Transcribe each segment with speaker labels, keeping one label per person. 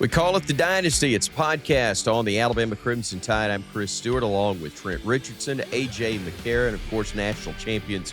Speaker 1: We call it The Dynasty. It's a podcast on the Alabama Crimson Tide. I'm Chris Stewart, along with Trent Richardson, A.J. McCarron, of course, national champions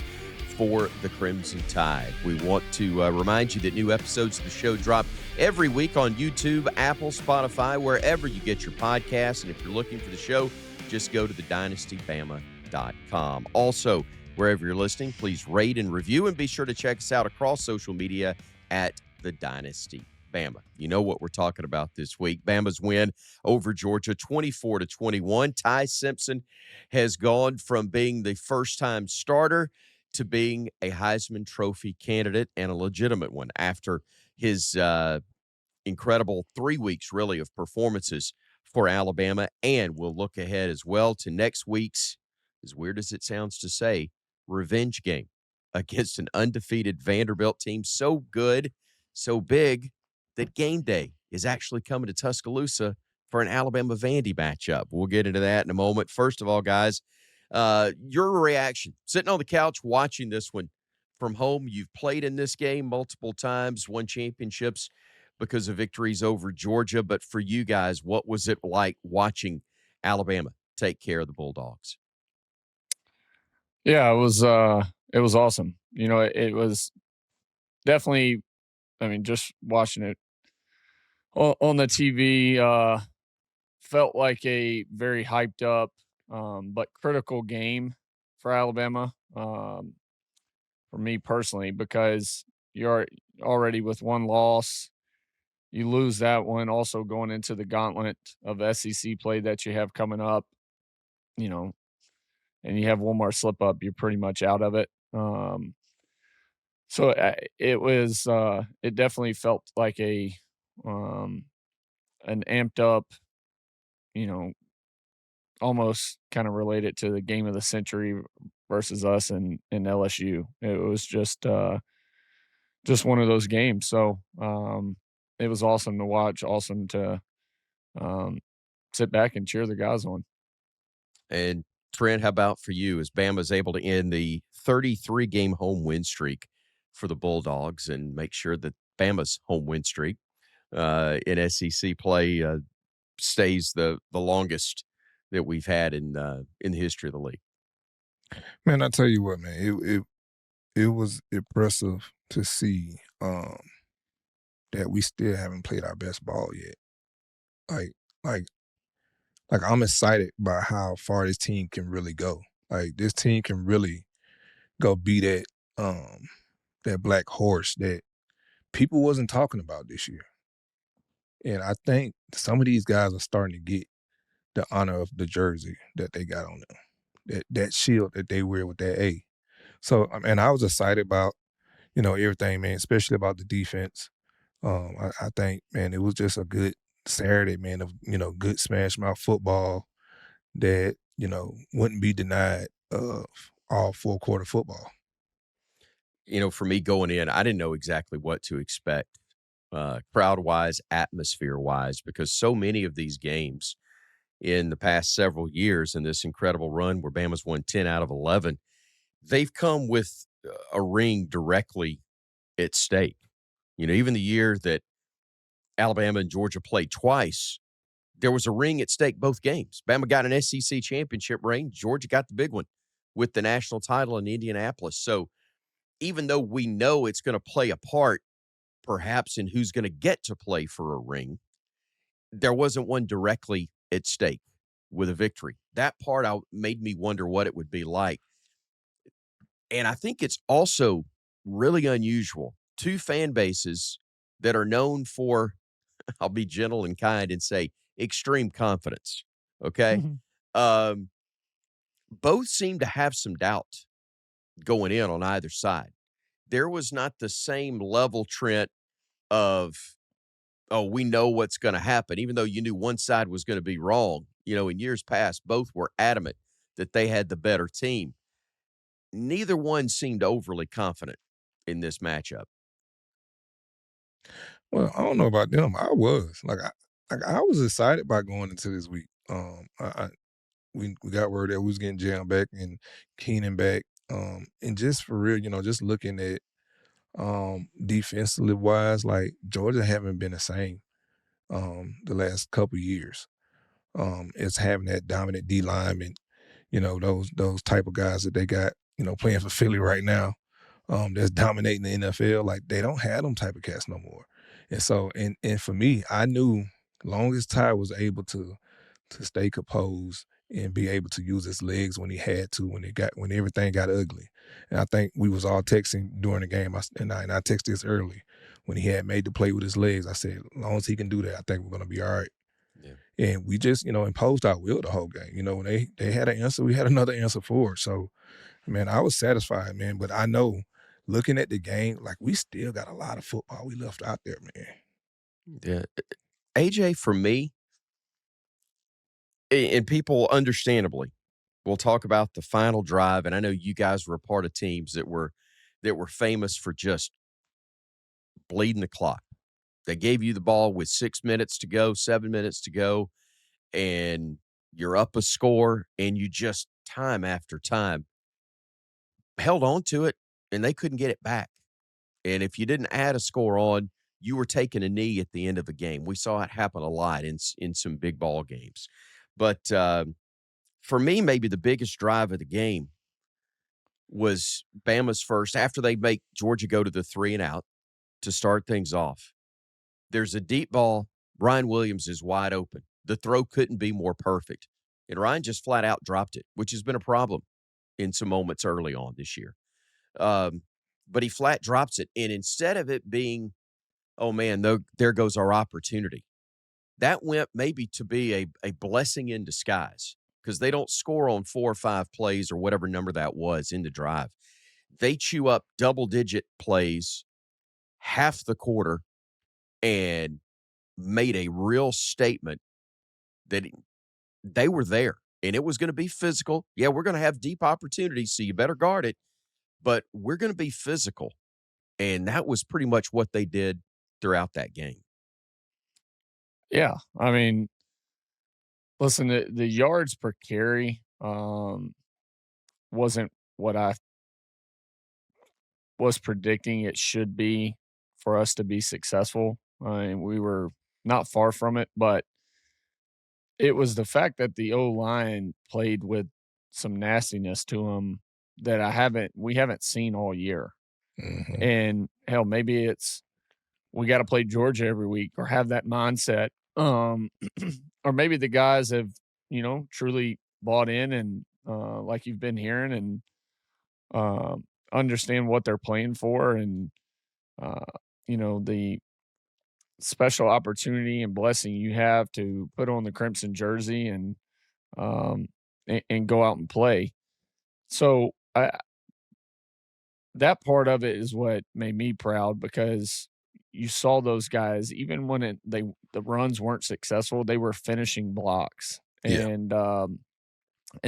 Speaker 1: for the Crimson Tide. We want to remind you that new episodes of the show drop every week on YouTube, Apple, Spotify, wherever you get your podcasts. And if you're looking for the show, just go to thedynastybama.com. Also, wherever you're listening, please rate and review, and be sure to check us out across social media at The Dynasty Bama. You know what we're talking about this week. Bama's win over Georgia, 24-21. Ty Simpson has gone from being the first-time starter to being a Heisman Trophy candidate, and a legitimate one, after his incredible 3 weeks, really, of performances for Alabama. And we'll look ahead as well to next week's, as weird as it sounds to say, revenge game against an undefeated Vanderbilt team so good, so big, that game day is actually coming to Tuscaloosa for an Alabama-Vandy matchup. We'll get into that in a moment. First of all, guys, your reaction, sitting on the couch watching this one from home. You've played in this game multiple times, won championships because of victories over Georgia. But for you guys, what was it like watching Alabama take care of the Bulldogs?
Speaker 2: Yeah, it was awesome. You know, it was definitely, I mean, just watching it on the TV felt like a very hyped up but critical game for Alabama, for me personally, because you're already with one loss. You lose that one, also going into the gauntlet of SEC play that you have coming up, you know, and you have one more slip up, you're pretty much out of it. So it definitely felt like an amped up, you know, almost kind of related to the game of the century versus us and LSU. It was just one of those games. So it was awesome to watch, awesome to sit back and cheer the guys on.
Speaker 1: And Trent, how about for you, as Bama's able to end the 33-game home win streak for the Bulldogs and make sure that Bama's home win streak in SEC play stays the longest that we've had in the history of the league?
Speaker 3: Man, I tell you what, man, it was impressive to see that we still haven't played our best ball yet. Like I'm excited by how far this team can really go. Like, this team can really go be that black horse that people wasn't talking about this year. And I think some of these guys are starting to get the honor of the jersey that they got on them, that shield that they wear with that A. So, and I was excited about, everything, man, especially about the defense. I think, man, it was just a good Saturday, man, of, good smash mouth football that, wouldn't be denied of all full-quarter football.
Speaker 1: For me going in, I didn't know exactly what to expect, crowd-wise, atmosphere-wise, because so many of these games in the past several years in this incredible run where Bama's won 10 out of 11, they've come with a ring directly at stake. Even the year that Alabama and Georgia played twice, there was a ring at stake both games. Bama got an SEC championship ring. Georgia got the big one with the national title in Indianapolis. So even though we know it's going to play a part, perhaps, in who's going to get to play for a ring, there wasn't one directly at stake with a victory. That part made me wonder what it would be like. And I think it's also really unusual. Two fan bases that are known for, I'll be gentle and kind and say, extreme confidence. Okay.
Speaker 2: Mm-hmm.
Speaker 1: Both seem to have some doubt going in on either side. There was not the same level, Trent, of, oh, we know what's going to happen, even though you knew one side was going to be wrong. In years past, both were adamant that they had the better team. Neither one seemed overly confident in this matchup.
Speaker 3: Well, I don't know about them. I was I was excited by going into this week. We got word that we was getting Jam back and Keenan back. And just for real, just looking at defensively wise, like, Georgia haven't been the same. the last couple years. Is having that dominant D lineman, those type of guys that they got, playing for Philly right now, that's dominating the NFL. Like they don't have them type of cats no more. And so, and for me, I knew long as Ty was able to stay composed and be able to use his legs when he had to, when everything got ugly. And I think we was all texting during the game, and I texted this early when he had made the play with his legs. I said, as long as he can do that, I think we're gonna be all right.
Speaker 1: Yeah.
Speaker 3: And we just, imposed our will the whole game. When they had an answer, we had another answer for it. So, man, I was satisfied, man. But I know looking at the game, like we still got a lot of football we left out there, man.
Speaker 1: Yeah. AJ, for me, and people understandably will talk about the final drive, and I know you guys were a part of teams that were famous for just bleeding the clock. They gave you the ball with 6 minutes to go, 7 minutes to go, and you're up a score, and you just time after time held on to it, and they couldn't get it back. And if you didn't add a score on, you were taking a knee at the end of a game. We saw it happen a lot in some big ball games. But for me, maybe the biggest drive of the game was Bama's first, after they make Georgia go to the 3 and out to start things off. There's a deep ball. Ryan Williams is wide open. The throw couldn't be more perfect. And Ryan just flat out dropped it, which has been a problem in some moments early on this year. But he flat drops it. And instead of it being, oh, man, there goes our opportunity, that went maybe to be a blessing in disguise because they don't score on 4 or 5 plays or whatever number that was in the drive. They chew up double-digit plays half the quarter and made a real statement that they were there, and it was gonna be physical. Yeah, we're gonna have deep opportunities, so you better guard it, but we're gonna be physical, and that was pretty much what they did throughout that game.
Speaker 2: Yeah, I mean, listen, the yards per carry wasn't what I was predicting it should be for us to be successful. And we were not far from it, but it was the fact that the O-line played with some nastiness to them that we haven't seen all year.
Speaker 3: Mhm.
Speaker 2: And hell, maybe it's we got to play Georgia every week or have that mindset. Or maybe the guys have, truly bought in and like you've been hearing and understand what they're playing for and uh, the special opportunity and blessing you have to put on the crimson jersey um, and go out and play. So that part of it is what made me proud because you saw those guys even when the runs weren't successful, they were finishing blocks
Speaker 3: Yeah.
Speaker 2: and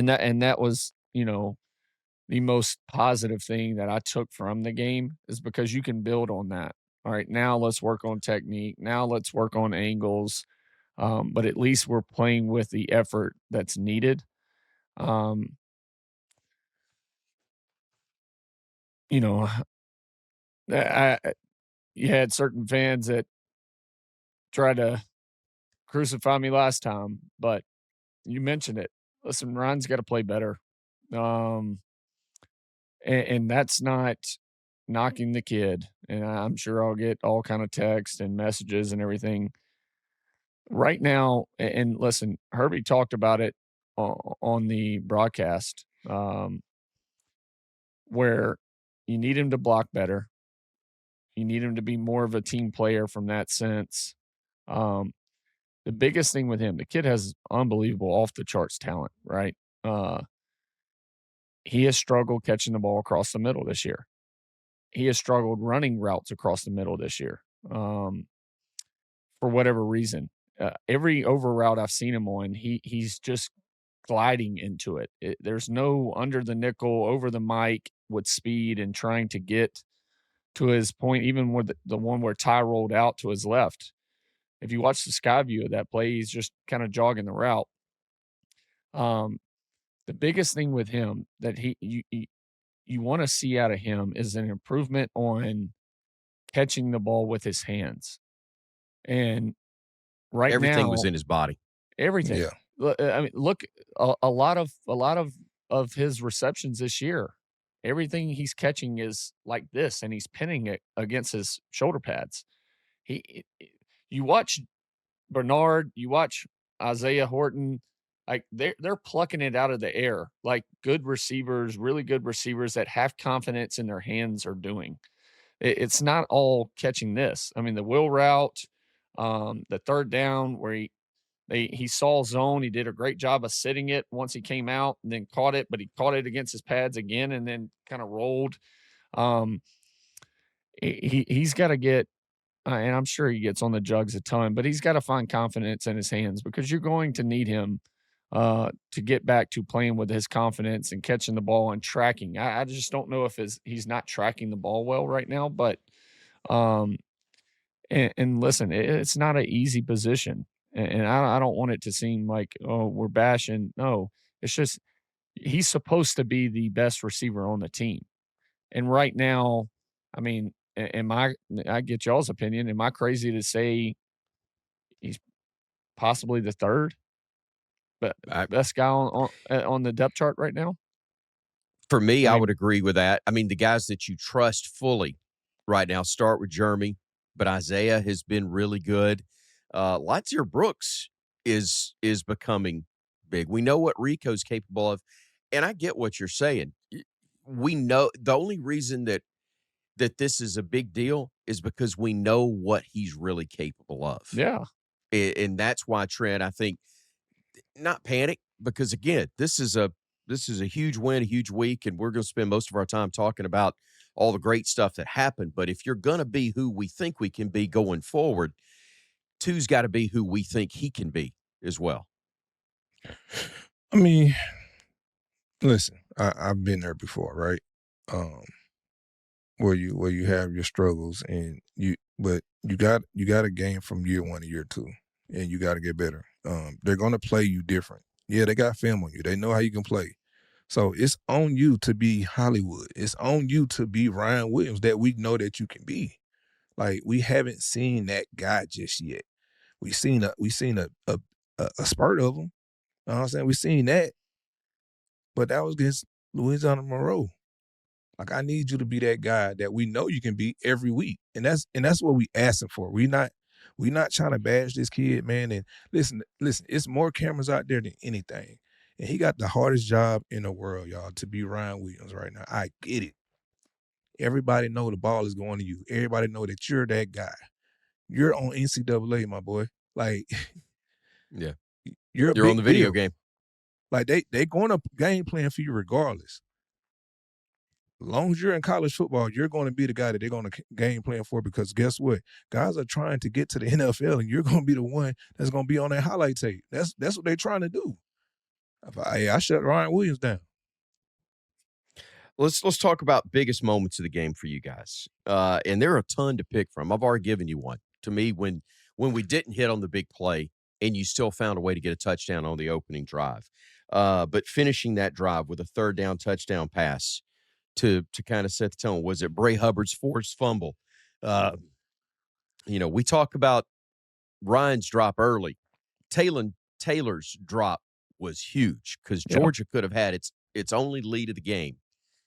Speaker 2: that was the most positive thing that I took from the game is because you can build on that. All right, now let's work on technique. Now let's work on angles. But at least we're playing with the effort that's needed. Um, you know, you had certain fans that tried to crucify me last time, but you mentioned it. Listen, Ryan's got to play better. Um, and that's not knocking the kid. And I'm sure I'll get all kind of texts and messages and everything right now. And listen, Herbie talked about it on the broadcast, where you need him to block better. You need him to be more of a team player from that sense. Um, the biggest thing with him, the kid has unbelievable off the charts talent, right? Uh, he has struggled catching the ball across the middle this year. He has struggled running routes across the middle this year, for whatever reason. Every over route I've seen him on, he's just gliding into it. There's no under the nickel, over the mic with speed and trying to get to his point, even with the one where Ty rolled out to his left. If you watch the sky view of that play, he's just kind of jogging the route. Um, the biggest thing with him that you want to see out of him is an improvement on catching the ball with his hands. And right
Speaker 1: Everything was
Speaker 2: now,
Speaker 1: in his body.
Speaker 2: everything.
Speaker 3: Yeah.
Speaker 2: I mean, look, a lot of his receptions this year, everything he's catching is like this, and he's pinning it against his shoulder pads. You watch Bernard, you watch Isaiah Horton, like they're plucking it out of the air, like good receivers, really good receivers that have confidence in their hands are doing. It's not all catching this. I mean, the wheel route, the third down where he saw zone. He did a great job of sitting it once he came out and then caught it, but he caught it against his pads again and then kind of rolled. Um, he's got to get, and I'm sure he gets on the jugs a ton, but he's got to find confidence in his hands because you're going to need him to get back to playing with his confidence and catching the ball and tracking. I just don't know if he's not tracking the ball well right now, but um, and listen, it's not an easy position, and I don't want it to seem like, oh, we're bashing. No, it's just he's supposed to be the best receiver on the team, and right now, I mean, I get y'all's opinion. Am I crazy to say he's possibly the third
Speaker 1: I,
Speaker 2: best guy on the depth chart right now?
Speaker 1: for me,
Speaker 2: I
Speaker 1: I
Speaker 2: mean,
Speaker 1: would agree with that. I mean, the guys that you trust fully right now start with Jeremy, but Isaiah has been really good. Lightyear Brooks is becoming big. We know what Rico's capable of, and I get what you're saying. We know the only reason that this is a big deal is because we know what he's really capable of.
Speaker 2: yeah,
Speaker 1: And that's why Trent, I think, not panic because again, this is a huge win, a huge week, and we're going to spend most of our time talking about all the great stuff that happened. But if you're going to be who we think we can be going forward, two's got to be who we think he can be as well.
Speaker 3: I mean, listen, I've been there before, right? Um, where you have your struggles and but you got to gain from year one to year two, and you got to get better. They're gonna play you different. Yeah, they got film on you. They know how you can play. So it's on you to be Hollywood. It's on you to be Ryan Williams that we know that you can be. Like we haven't seen that guy just yet. We seen a spurt of him. You know what I'm saying? We seen that, but that was against Louisiana Monroe. Like I need you to be that guy that we know you can be every week, and that's what we asking for. We not trying to bash this kid, man. And listen, it's more cameras out there than anything, and he got the hardest job in the world, y'all, to be Ryan Williams right now. I get it. Everybody know the ball is going to you. Everybody know that you're that guy. You're on NCAA, my boy. Like
Speaker 1: Yeah.
Speaker 3: you're a
Speaker 1: You're on the
Speaker 3: big
Speaker 1: video
Speaker 3: deal.
Speaker 1: game.
Speaker 3: Like they going to game plan for you regardless. As long as you're in college football, you're going to be the guy that they're going to game plan for because guess what? Guys are trying to get to the NFL, and you're going to be the one that's going to be on that highlight tape. That's what they're trying to do. I shut Ryan Williams down.
Speaker 1: Let's talk about biggest moments of the game for you guys. And there are a ton to pick from. I've already given you one. To me, when we didn't hit on the big play and you still found a way to get a touchdown on the opening drive. But finishing that drive with a third down touchdown pass to kind of set the tone. Was it Bray Hubbard's forced fumble? We talk about Ryan's drop early. Taylor's drop was huge because
Speaker 2: yeah.
Speaker 1: Georgia could have had its only lead of the game,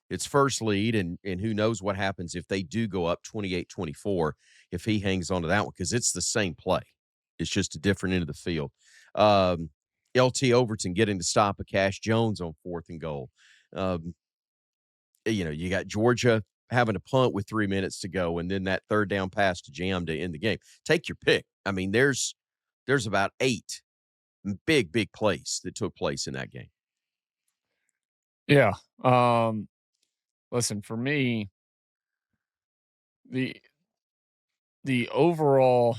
Speaker 1: its first lead, and who knows what happens if they do go up 28-24 if he hangs on to that one because it's the same play. It's just a different end of the field. LT Overton getting to stop a Cash Jones on 4th and goal. You got Georgia having a punt with 3 minutes to go, and then that third down pass to Jam to end the game. Take your pick. I mean, there's about 8 big plays that took place in that game.
Speaker 2: Yeah. Listen, for me, the overall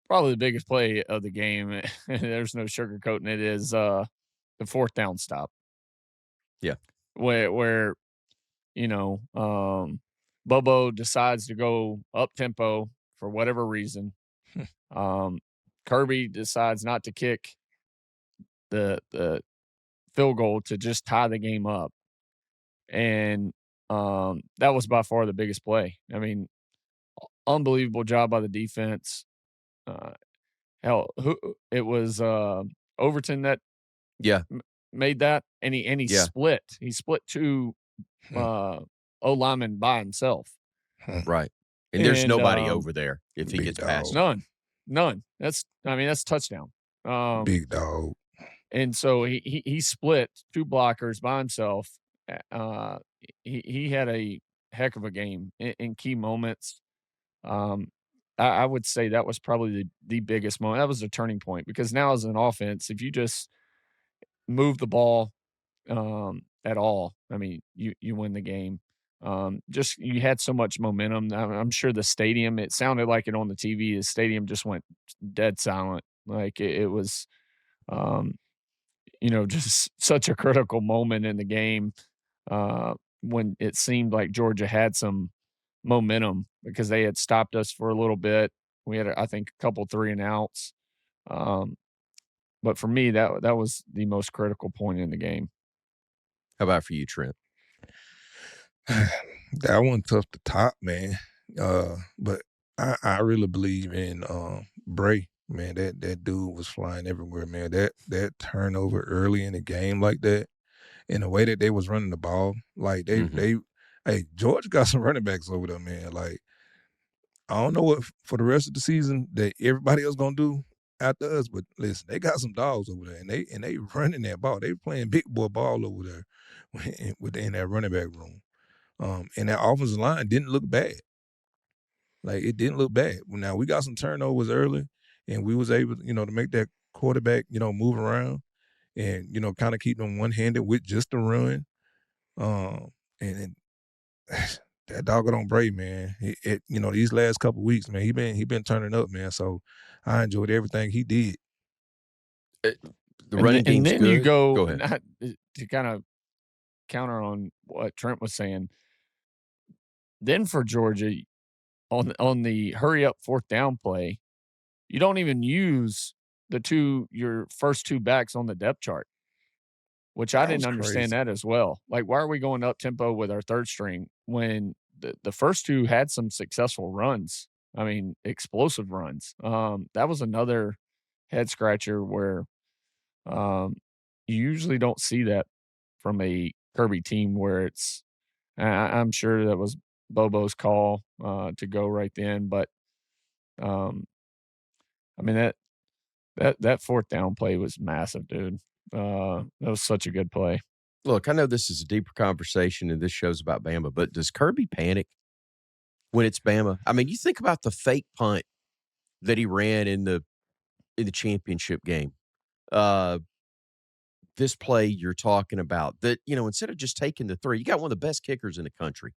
Speaker 2: probably the biggest play of the game, there's no sugarcoating it, is the 4th down stop.
Speaker 1: Yeah.
Speaker 2: Where Bobo decides to go up tempo for whatever reason. Kirby decides not to kick the field goal to just tie the game up. And that was by far the biggest play. I mean, unbelievable job by the defense. Hell, it was Overton that
Speaker 1: Yeah.
Speaker 2: made that, and he
Speaker 1: Yeah.
Speaker 2: split. He split two O-linemen by himself.
Speaker 1: Right. And there's
Speaker 2: And,
Speaker 1: nobody over there if he
Speaker 3: big
Speaker 1: gets
Speaker 3: dog.
Speaker 1: past him.
Speaker 2: None. That's touchdown.
Speaker 3: Big dog.
Speaker 2: And so he split two blockers by himself. He had a heck of a game in key moments. I would say that was probably the biggest moment. That was a turning point because now as an offense, if you just move the ball at all, I mean, you win the game. Just you had so much momentum. I'm sure the stadium. It sounded like it on the TV. The stadium just went dead silent. Like it was, just such a critical moment in the game when it seemed like Georgia had some momentum because they had stopped us for a little bit. We had, I think, a couple 3-and-outs. But for me, that was the most critical point in the game.
Speaker 1: How about for you, Trent?
Speaker 3: That one tough to top, man. But I really believe in Bray, man. That dude was flying everywhere, man. That turnover early in the game like that, and the way that they was running the ball, like hey, Georgia got some running backs over there, man. Like I don't know what for the rest of the season that everybody else gonna do after us, but listen, they got some dogs over there, and they running that ball. They playing big boy ball over there within that running back room. And that offensive line didn't look bad. Like it didn't look bad. Now we got some turnovers early, and we was able, to make that quarterback, move around and kind of keep them one-handed with just the run. And that doggone Bray, man. These last couple of weeks, man, he been turning up, man. So I enjoyed everything he did.
Speaker 1: The running game's
Speaker 2: then
Speaker 1: good.
Speaker 2: you go
Speaker 1: ahead.
Speaker 2: to kind of counter on what Trent was saying. Then for Georgia, on the hurry up 4th down play, you don't even use your first two backs on the depth chart, which I didn't understand that as well. Like, why are we going up tempo with our third string when the first two had some successful runs? I mean, explosive runs. That was another head scratcher where you usually don't see that from a Kirby team where it's I'm sure that was Bobo's call to go right then, but I mean that 4th down play was massive, dude. That was such a good play.
Speaker 1: Look, I know this is a deeper conversation and this show's about Bama, but does Kirby panic when it's Bama? I mean, you think about the fake punt that he ran in the championship game. This play you're talking about that, instead of just taking the 3, you got one of the best kickers in the country.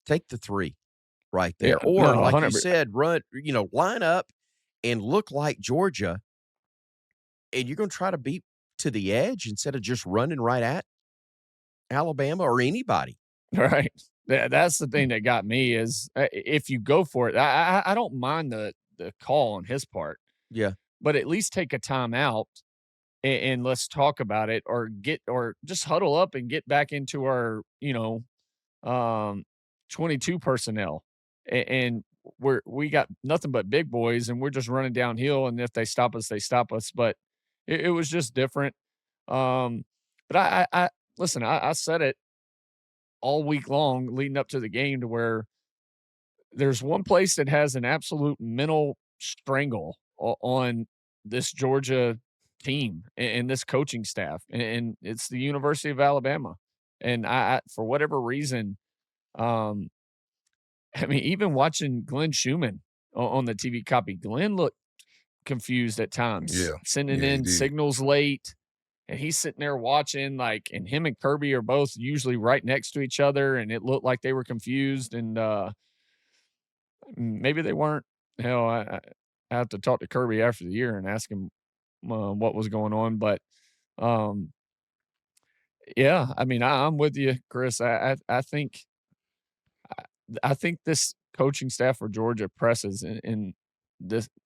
Speaker 1: Take the 3 right there.
Speaker 2: Yeah,
Speaker 1: or
Speaker 2: no,
Speaker 1: like
Speaker 2: 100%.
Speaker 1: you said, run, line up and look like Georgia. And you're going to try to beat to the edge instead of just running right at Alabama or anybody.
Speaker 2: Right. That's the thing that got me is if you go for it, I don't mind the call on his part.
Speaker 1: Yeah.
Speaker 2: But at least take a timeout and let's talk about it or just huddle up and get back into our, 22 personnel. And we got nothing but big boys and we're just running downhill. And if they stop us, they stop us. But it was just different. But I listen, I said it all week long leading up to the game to where there's one place that has an absolute mental strangle on this Georgia team and this coaching staff, and it's the University of Alabama. And I for whatever reason, I mean, even watching Glenn Schumann on the TV copy, Glenn looked confused at times, sending in signals late. And he's sitting there watching, and him and Kirby are both usually right next to each other, and it looked like they were confused, and maybe they weren't. Hell, I have to talk to Kirby after the year and ask him what was going on. But, yeah, I mean, I'm with you, Chris. I think this coaching staff for Georgia presses in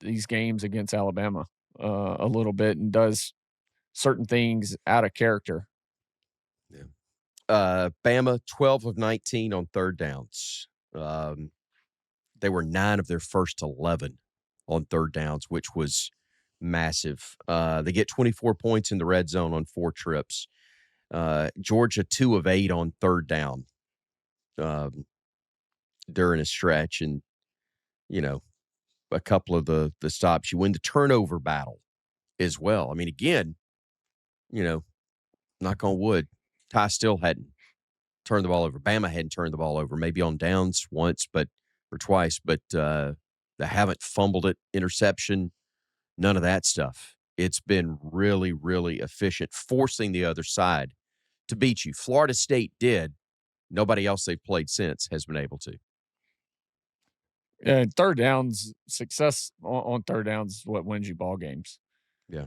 Speaker 2: these games against Alabama a little bit and does certain things out of character.
Speaker 1: Yeah. Bama 12 of 19 on third downs. They were 9 of their first 11 on third downs, which was massive. They get 24 points in the red zone on 4 trips. Georgia 2 of 8 on third down during a stretch, and a couple of the stops. You win the turnover battle as well. I mean, again, knock on wood, Ty still hadn't turned the ball over. Bama hadn't turned the ball over, maybe on downs once, or twice, but they haven't fumbled it, interception, none of that stuff. It's been really, really efficient, forcing the other side to beat you. Florida State did. Nobody else they've played since has been able to.
Speaker 2: Yeah, third downs, success on third downs is what wins you ball games.
Speaker 1: Yeah.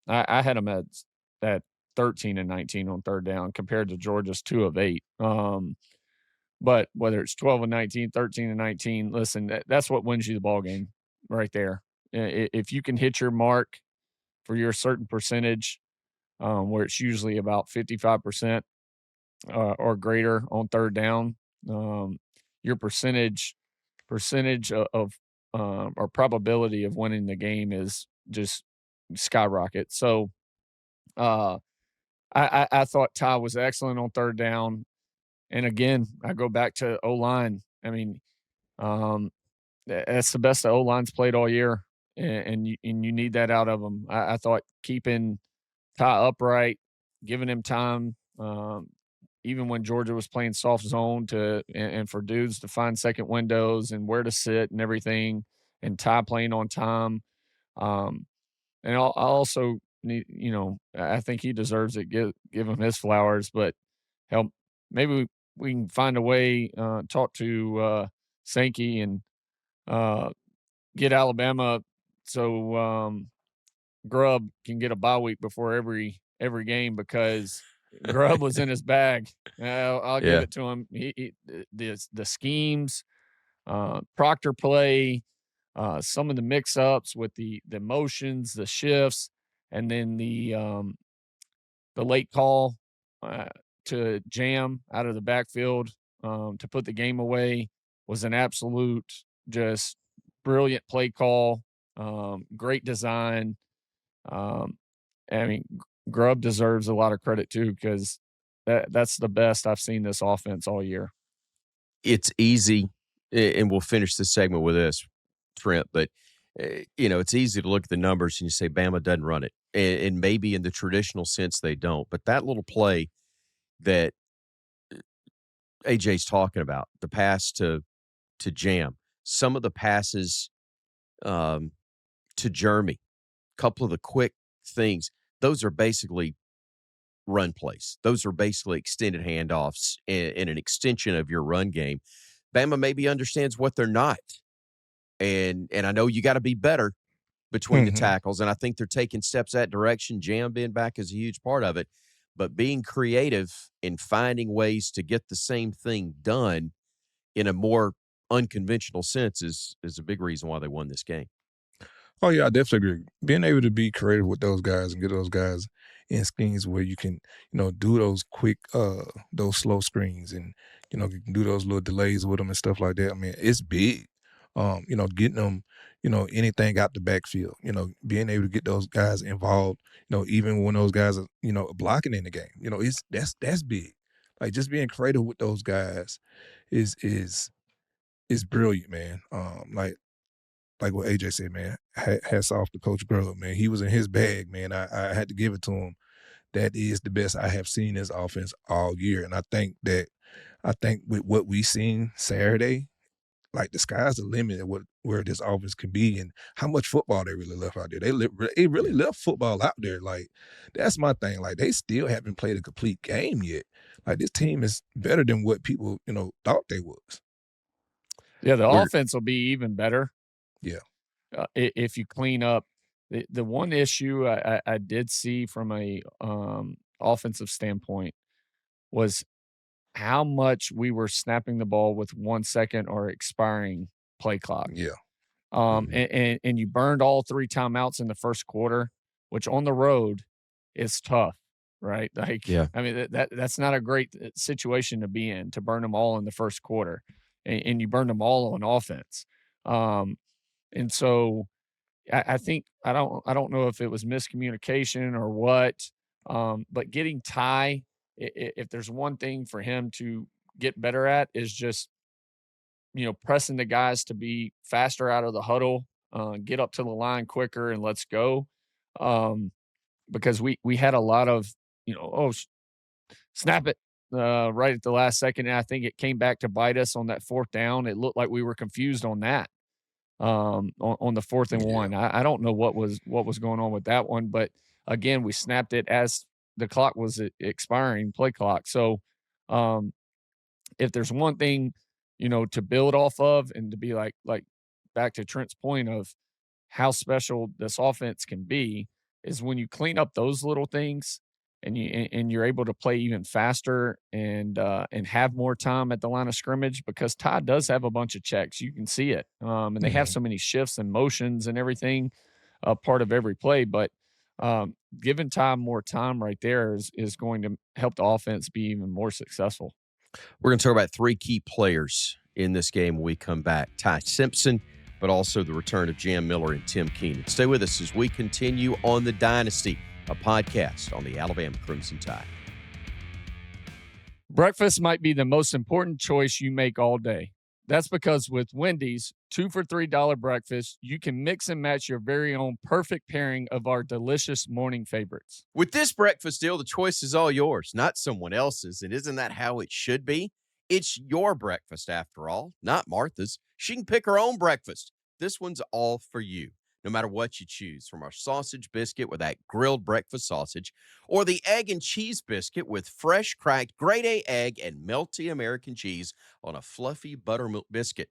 Speaker 2: I had them at 13 and 19 on third down compared to Georgia's 2 of 8. But whether it's 12 and 19, 13 and 19, listen, that's what wins you the ball game right there. If you can hit your mark for your certain percentage, where it's usually about 55% or greater on third down, your percentage of or probability of winning the game is just skyrocket. So I thought Ty was excellent on third down. And again, I go back to O-line. I mean, that's the best the O-line's played all year, and you need that out of them. I thought keeping Ty upright, giving him time, even when Georgia was playing soft zone and for dudes to find second windows and where to sit and everything, and Ty playing on time. And I also need, I think he deserves it. Give him his flowers, but help. Maybe we can find a way, talk to Sankey and get Alabama so Grubb can get a bye week before every game, because Grubb was in his bag. I'll give it to him. The schemes, Proctor play, some of the mix-ups with the motions, the shifts, and then the late call to jam out of the backfield to put the game away was an absolute just brilliant play call, great design. I mean, Grubb deserves a lot of credit too, because that's the best I've seen this offense all year.
Speaker 1: It's easy, and we'll finish this segment with this, Trent, but it's easy to look at the numbers and you say Bama doesn't run it, and maybe in the traditional sense they don't. But that little play that AJ's talking about, the pass to Jam, some of the passes to Jeremy, a couple of the quick things, those are basically run plays. Those are basically extended handoffs and an extension of your run game. Bama maybe understands what they're not. And I know you got to be better between the tackles, and I think they're taking steps that direction. Jam being back is a huge part of it. But being creative and finding ways to get the same thing done in a more unconventional sense is a big reason why they won this game.
Speaker 3: Oh, yeah, I definitely agree. Being able to be creative with those guys and get those guys in schemes where you can, do those quick, those slow screens and, you can do those little delays with them and stuff like that. I mean, it's big. Getting them, anything out the backfield, being able to get those guys involved, even when those guys are, blocking in the game, that's big. Like, just being creative with those guys is brilliant, man. Like what AJ said, man, hats off to Coach Grubb, man. He was in his bag, man. I had to give it to him. That is the best I have seen this offense all year. And I think with what we seen Saturday, like, the sky's the limit of where this offense can be and how much football they really left out there. They really left football out there. Like, that's my thing. Like, they still haven't played a complete game yet. Like, this team is better than what people, thought they was.
Speaker 2: Yeah, the offense will be even better.
Speaker 3: Yeah.
Speaker 2: If you clean up. The one issue I did see from a offensive standpoint was how much we were snapping the ball with 1 second or expiring play clock.
Speaker 3: Yeah.
Speaker 2: And you burned all 3 timeouts in the first quarter, which on the road is tough, right? Like,
Speaker 1: yeah.
Speaker 2: I mean, that's not a great situation to be in, to burn them all in the first quarter. and you burned them all on offense. And so I think I don't know if it was miscommunication or what, but getting Ty, if there's one thing for him to get better at is just pressing the guys to be faster out of the huddle, get up to the line quicker, and let's go. Because we had a lot of snap it right at the last second, and I think it came back to bite us on that fourth down. It looked like we were confused on that on the 4th and 1. I don't know what was going on with that one, but again, we snapped it as the clock was expiring, play clock. So if there's one thing, to build off of and to be like back to Trent's point of how special this offense can be is when you clean up those little things and you're able to play even faster and have more time at the line of scrimmage, because Ty does have a bunch of checks. You can see it. And they have so many shifts and motions and everything, part of every play. But giving Ty more time right there is going to help the offense be even more successful.
Speaker 1: We're going to talk about 3 key players in this game when we come back. Ty Simpson, but also the return of Jam Miller and Tim Keenan. Stay with us as we continue on The Dynasty, a podcast on the Alabama Crimson Tide.
Speaker 2: Breakfast might be the most important choice you make all day. That's because with Wendy's 2 for $3 breakfast, you can mix and match your very own perfect pairing of our delicious morning favorites.
Speaker 1: With this breakfast deal, the choice is all yours, not someone else's. And isn't that how it should be? It's your breakfast, after all, not Martha's. She can pick her own breakfast. This one's all for you, no matter what you choose, from our sausage biscuit with that grilled breakfast sausage, or the egg and cheese biscuit with fresh cracked grade A egg and melty American cheese on a fluffy buttermilk biscuit,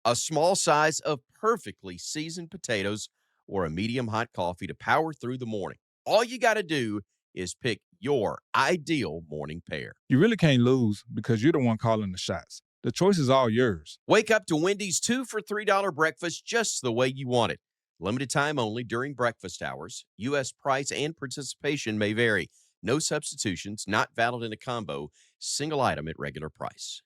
Speaker 1: a small size of perfectly seasoned potatoes, or a medium hot coffee to power through the morning. All you got to do is pick your ideal morning pair.
Speaker 3: You really can't lose because you're the one calling the shots. The choice is all yours.
Speaker 1: Wake up to Wendy's 2 for $3 breakfast just the way you want it. Limited time only during breakfast hours. U.S. price and participation may vary. No substitutions, not valid in a combo. Single item at regular price.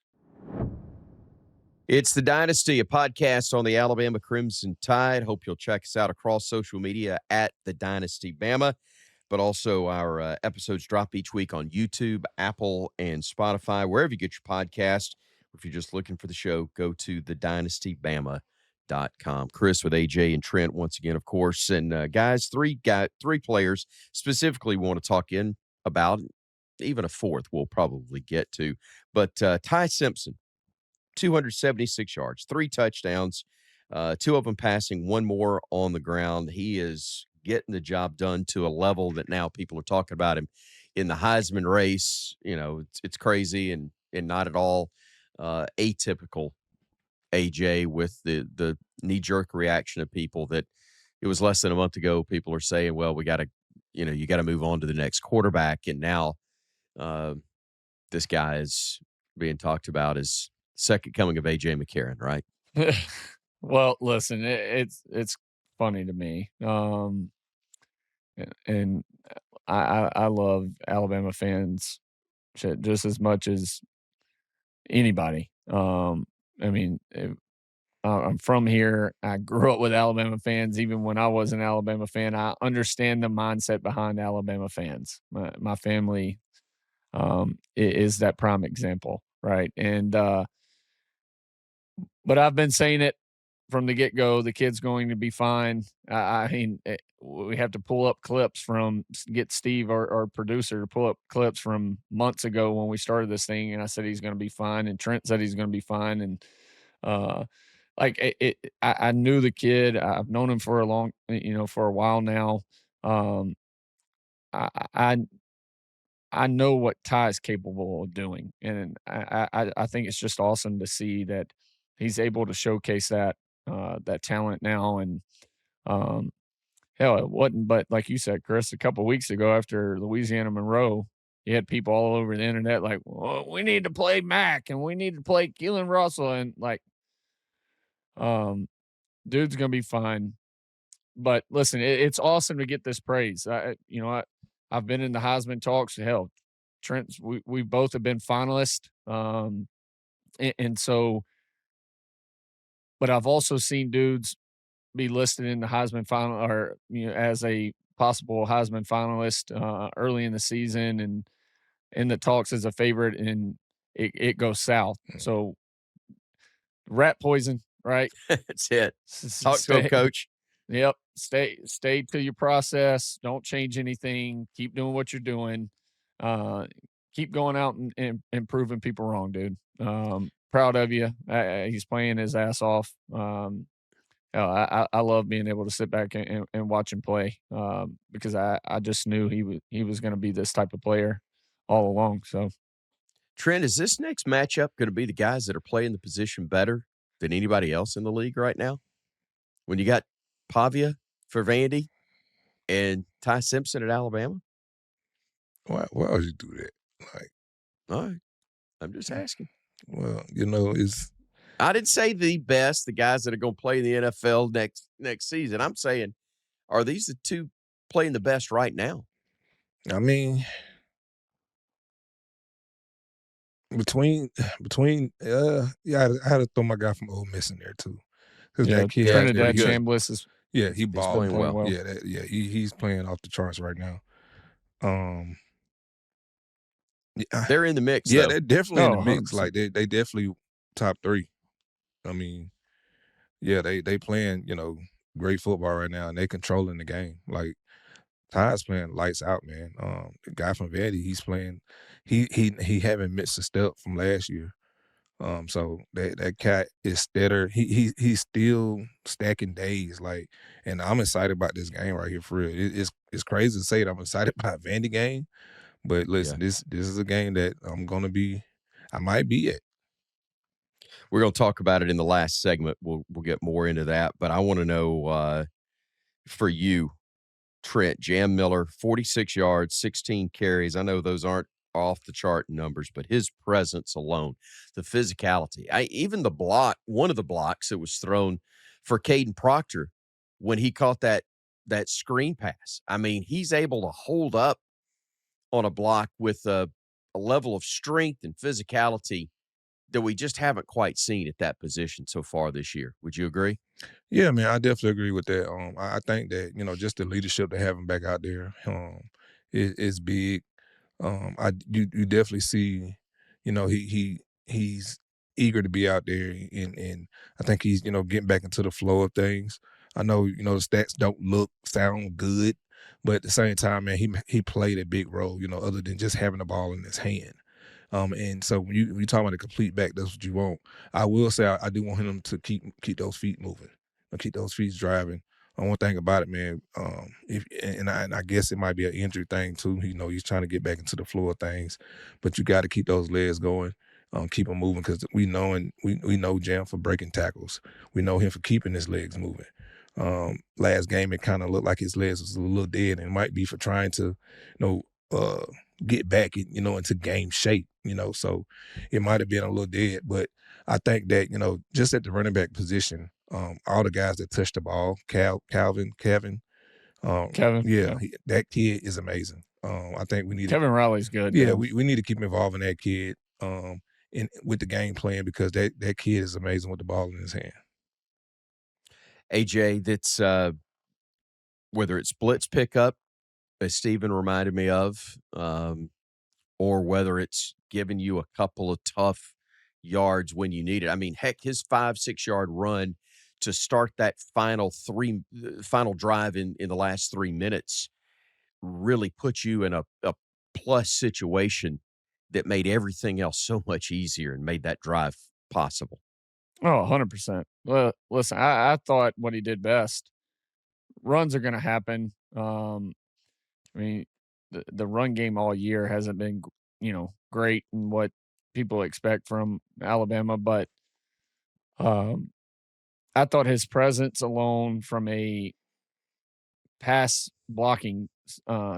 Speaker 1: It's The Dynasty, a podcast on the Alabama Crimson Tide. Hope you'll check us out across social media at The Dynasty Bama. But also our episodes drop each week on YouTube, Apple, and Spotify, wherever you get your podcast. If you're just looking for the show, go to thedynastybama.com. Chris with AJ and Trent once again, of course. And guys, three players specifically we want to talk in about, even a fourth we'll probably get to. But Ty Simpson, 276 yards, 3 touchdowns, 2 of them passing, 1 more on the ground. He is getting the job done to a level that now people are talking about him in the Heisman race. It's crazy and not at all atypical, AJ, with the knee-jerk reaction of people that it was less than a month ago. People are saying, well, we got to, you got to move on to the next quarterback. And now this guy is being talked about as second coming of AJ McCarron, right?
Speaker 2: Well, listen, it's funny to me. And I love Alabama fans just as much as anybody. I'm from here. I grew up with Alabama fans. Even when I was an Alabama fan, I understand the mindset behind Alabama fans. My family is that prime example, right? And but I've been saying it from the get-go, the kid's going to be fine. We have to pull up clips get Steve, our producer, to pull up clips from months ago when we started this thing, and I said he's going to be fine, and Trent said he's going to be fine. And I knew the kid. I've known him for for a while now. I know what Ty is capable of doing, and I think it's just awesome to see that he's able to showcase that talent now. And hell, it wasn't but like you said, Chris, a couple of weeks ago after Louisiana Monroe, you had people all over the internet like, well, we need to play Mac and we need to play Keelan Russell, and dude's gonna be fine. But listen, it's awesome to get this praise. I've been in the Heisman talks. Hell, Trent, we both have been finalists. And so But I've also seen dudes be listed in the Heisman final or, as a possible Heisman finalist early in the season and in the talks as a favorite, and it goes south. So rat poison, right?
Speaker 1: That's it. Talk to him, coach.
Speaker 2: Yep. Stay to your process. Don't change anything. Keep doing what you're doing. Keep going out and proving people wrong, dude. Proud of you. He's playing his ass off. I love being able to sit back and watch him play because I just knew he was going to be this type of player all along. So,
Speaker 1: Trent, is this next matchup going to be the guys that are playing the position better than anybody else in the league right now? When you got Pavia for Vandy and Ty Simpson at Alabama?
Speaker 3: Why would you do that? Like,
Speaker 1: all right, I'm just asking.
Speaker 3: Well, it's.
Speaker 1: I didn't say the best, the guys that are going to play in the NFL next season. I'm saying, are these the two playing the best right now?
Speaker 3: I mean, between I had to throw my guy from Ole Miss in there too, because that kid
Speaker 2: Trinidad Chambliss is
Speaker 3: he balling
Speaker 2: well.
Speaker 3: He's playing off the charts right now.
Speaker 1: They're in the mix.
Speaker 3: Yeah,
Speaker 1: though.
Speaker 3: they're definitely in the mix.
Speaker 2: 100%.
Speaker 3: Like they definitely top 3. I mean, yeah, they playing great football right now, and they controlling the game. Like Ty's playing lights out, man. The guy from Vandy, he's playing. He haven't missed a step from last year. So that cat is steadier. He's still stacking days. Like, and I'm excited about this game right here for real. It's crazy to say that I'm excited about a Vandy game, but listen, this is a game that I might be at.
Speaker 1: We're going to talk about it in the last segment. We'll get more into that, but I want to know for you, Trent, Jam Miller, 46 yards, 16 carries. I know those aren't off the chart numbers, but his presence alone, the physicality, even the block, one of the blocks that was thrown for Kadyn Proctor when he caught that screen pass. I mean, he's able to hold up on a block with a level of strength and physicality that we just haven't quite seen at that position so far this year. Would you agree?
Speaker 3: Yeah, man, I definitely agree with that. I think that just the leadership they have him back out there is big. You definitely see, he's eager to be out there, and I think he's getting back into the flow of things. I know the stats don't sound good, but at the same time, man, he played a big role. Other than just having the ball in his hand. And so when you talk about a complete back, that's what you want. I will say I do want him to keep those feet moving, keep those feet driving. One thing about it, man, I guess it might be an injury thing too. He's trying to get back into the flow of things, but you got to keep those legs going, keep them moving, because we know Jam for breaking tackles. We know him for keeping his legs moving. Last game, it kind of looked like his legs was a little dead, and it might be for trying to, get back, into game shape. So it might have been a little dead, but I think that just at the running back position. All the guys that touch the ball, Kevin, that kid is amazing. I think we need
Speaker 2: Kevin Riley's good.
Speaker 3: Yeah, we need to keep involving that kid with the game plan, because that kid is amazing with the ball in his hand.
Speaker 1: AJ, that's whether it's blitz pickup, as Steven reminded me of, or whether it's giving you a couple of tough yards when you need it. I mean, heck, his 5-6 yard run to start that final drive in the last 3 minutes really put you in a plus situation that made everything else so much easier and made that drive possible.
Speaker 2: Oh, 100%. Well, listen, I thought what he did best. Runs are going to happen. I mean, the run game all year hasn't been, great in what people expect from Alabama, but I thought his presence alone from a pass blocking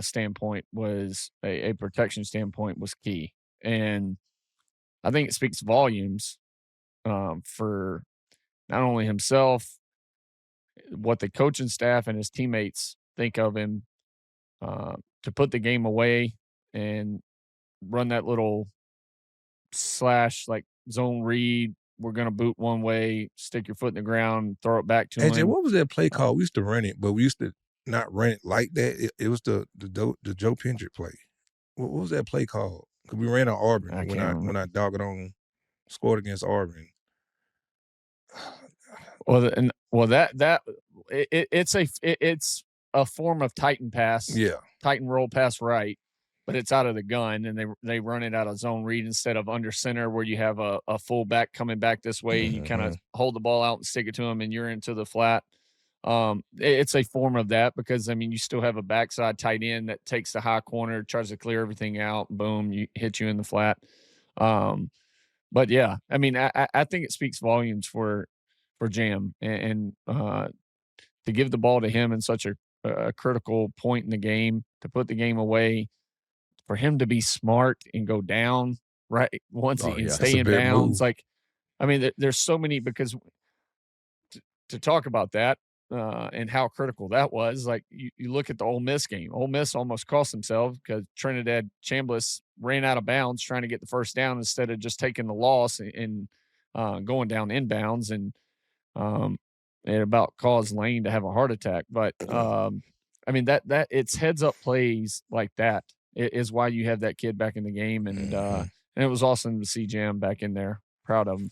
Speaker 2: standpoint was a protection standpoint was key. And I think it speaks volumes for not only himself, what the coaching staff and his teammates think of him to put the game away and run that little slash like zone read we're going to boot one way, stick your foot in the ground, throw it back to
Speaker 3: AJ,
Speaker 2: him.
Speaker 3: what was that play called? We used to run it, but we used to not run it like that. It was the Joe Pendrick play. What was that play called? Because we ran on Auburn
Speaker 2: I
Speaker 3: when
Speaker 2: can't
Speaker 3: I
Speaker 2: remember.
Speaker 3: dogged on scored against Auburn.
Speaker 2: It's a form of Titan pass,
Speaker 3: Yeah.
Speaker 2: Titan roll pass right, but it's out of the gun, and they run it out of zone read instead of under center where you have a fullback coming back this way. You kind of hold the ball out and stick it to him, and you're into the flat. It's a form of that because, I mean, you still have a backside tight end that takes the high corner, tries to clear everything out, boom, hit you in the flat. But yeah, I mean, I think it speaks volumes for Jam and to give the ball to him in such a critical point in the game, to put the game away, for him to be smart and go down right once and stay in bounds.
Speaker 3: Move.
Speaker 2: Like, I mean, there's so many, because to talk about that and how critical that was, like you look at the Ole Miss game. Ole Miss almost cost themselves because Trinidad Chambliss ran out of bounds trying to get the first down instead of just taking the loss and going down inbounds, and it about caused Lane to have a heart attack. But I mean that it's heads up plays like that is why you have that kid back in the game, and it was awesome to see Jam back in there. Proud of him.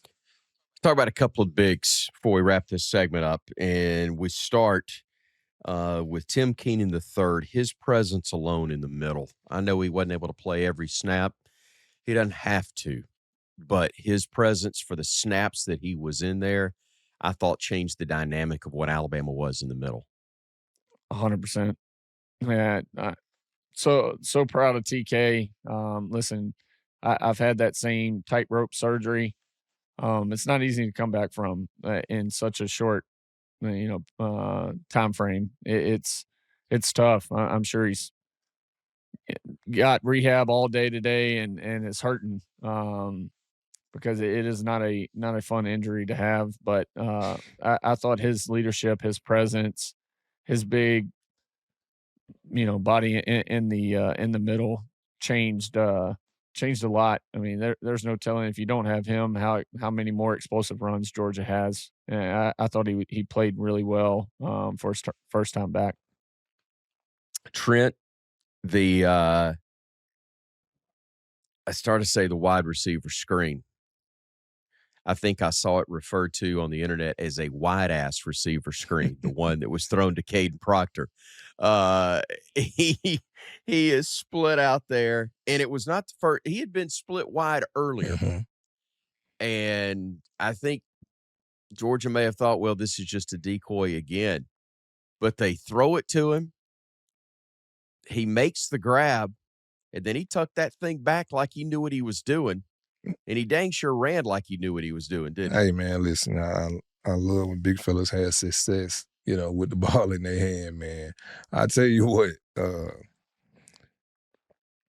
Speaker 1: Talk about a couple of bigs before we wrap this segment up, and we start with Tim Keenan III. His presence alone in the middle. I know he wasn't able to play every snap. He doesn't have to, but his presence for the snaps that he was in there, I thought changed the dynamic of what Alabama was in the middle.
Speaker 2: 100%. Yeah. So proud of TK. Listen, I've had that same tightrope surgery. It's not easy to come back from in such a short, time frame. It's tough. I'm sure he's got rehab all day today, and it's hurting because it is not a fun injury to have. But I thought his leadership, his presence, his big, body in the middle changed a lot. I mean, there's no telling if you don't have him how many more explosive runs Georgia has. And I thought he played really well for his first time back.
Speaker 1: Trent, I started to say the wide receiver screen. I think I saw it referred to on the internet as a wide ass receiver screen, the one that was thrown to Kadyn Proctor. He is split out there, and it was not the first. He had been split wide earlier, and I think Georgia may have thought, well, this is just a decoy again, but they throw it to him. He makes the grab, and then he tucked that thing back like he knew what he was doing. And he dang sure ran like he knew what he was doing, didn't he?
Speaker 3: Hey, man, listen, I love when big fellas have success, with the ball in their hand, man. I tell you what,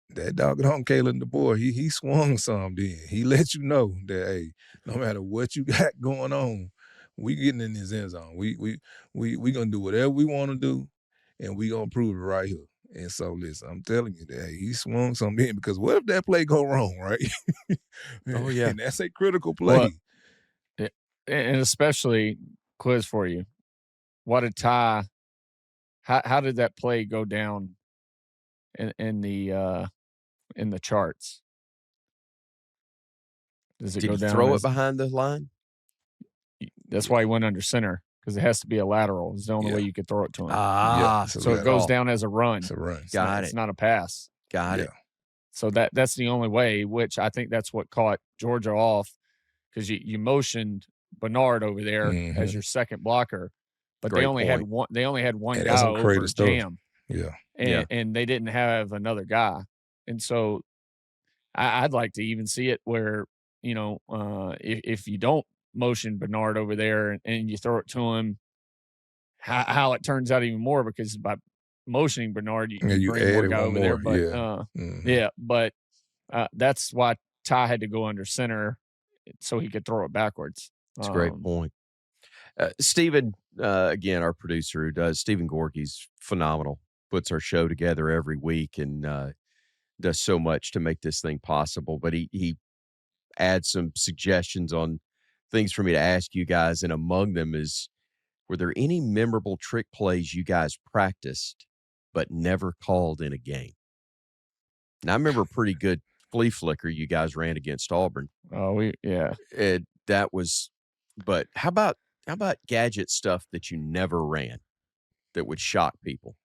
Speaker 3: that doggone Kalen DeBoer, he swung some then. He let you know that, hey, no matter what you got going on, we getting in this end zone. We gonna do whatever we want to do, and we gonna prove it right here. And so, listen, I'm telling you that, hey, he swung something in, because what if that play go wrong, right?
Speaker 1: Oh, yeah.
Speaker 3: And that's a critical play.
Speaker 2: Well, and especially, quiz for you. What did Ty, how did that play go down in the charts? Does it
Speaker 1: Did
Speaker 2: go
Speaker 1: he
Speaker 2: down?
Speaker 1: throw it behind the line?
Speaker 2: That's why he went under center, because it has to be a lateral. It's the only way you could throw it to him. So it goes down as a run.
Speaker 3: It's a run.
Speaker 2: It's not a pass.
Speaker 1: Got it.
Speaker 2: So that's the only way, which I think that's what caught Georgia off, because you motioned Bernard over there as your second blocker, but they only had one guy over Jam.
Speaker 3: Yeah.
Speaker 2: And they didn't have another guy. And so I'd like to even see it where, if you don't motion Bernard over there and you throw it to him, how it turns out even more, because by motioning Bernard, you bring more guy over there. But but that's why Ty had to go under center so he could throw it backwards.
Speaker 1: That's a great point. Stephen, again, our producer who does, Stephen Gorky's phenomenal, puts our show together every week and does so much to make this thing possible. But he adds some suggestions on things for me to ask you guys, and among them is, were there any memorable trick plays you guys practiced but never called in a game? And I remember a pretty good flea flicker you guys ran against Auburn.
Speaker 2: Oh,
Speaker 1: That was, but how about gadget stuff that you never ran that would shock people?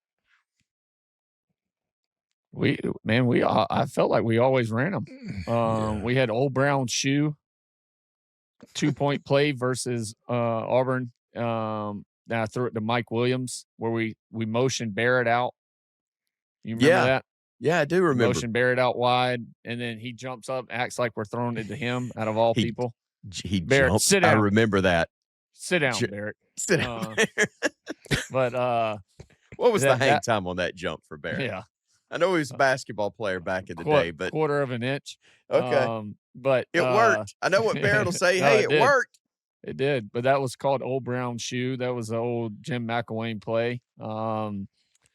Speaker 2: I felt like we always ran them. We had Old Brown shoe, 2-point play versus Auburn. Then I threw it to Mike Williams where we motioned Barrett out. You remember that?
Speaker 1: Yeah, I do remember.
Speaker 2: Motion Barrett out wide, and then he jumps up, acts like we're throwing it to him out of all people.
Speaker 1: He
Speaker 2: Barrett,
Speaker 1: jumped.
Speaker 2: sit down.
Speaker 1: I remember that.
Speaker 2: Sit down, Barrett.
Speaker 1: Sit down.
Speaker 2: But
Speaker 1: what was the hang time on that jump for Barrett?
Speaker 2: Yeah.
Speaker 1: I know he was a basketball player back in the day, but
Speaker 2: quarter of an inch.
Speaker 1: Okay.
Speaker 2: But
Speaker 1: it worked. I know what Barrett will say.
Speaker 2: No,
Speaker 1: Hey, it worked.
Speaker 2: It did. But that was called Old Brown shoe. That was the old Jim McElwain play.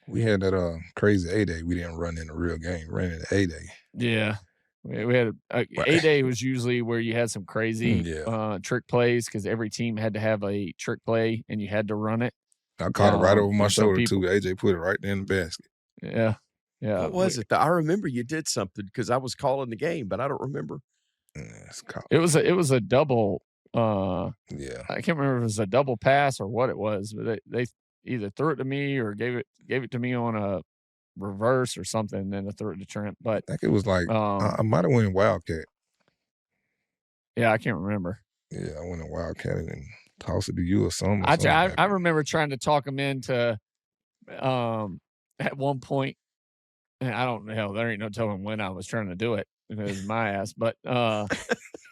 Speaker 3: We had that crazy A-Day. We didn't run in the real game. We ran in the A-Day.
Speaker 2: Yeah. We had A-Day was usually where you had some crazy trick plays because every team had to have a trick play and you had to run it.
Speaker 3: I caught it right over my shoulder, too. AJ put it right there in the basket.
Speaker 2: Yeah. Yeah.
Speaker 1: What was it? I remember you did something because I was calling the game, but I don't remember.
Speaker 2: It was a double. I can't remember if it was a double pass or what it was, but they either threw it to me or gave it to me on a reverse or something, and then they threw it to Trent. But
Speaker 3: I think it was like I might have went in Wildcat.
Speaker 2: Yeah, I can't remember.
Speaker 3: Yeah, I went in Wildcat and tossed it to you or something.
Speaker 2: I remember trying to talk him into at one point. And I don't know. There ain't no telling when I was trying to do it. It was my ass, but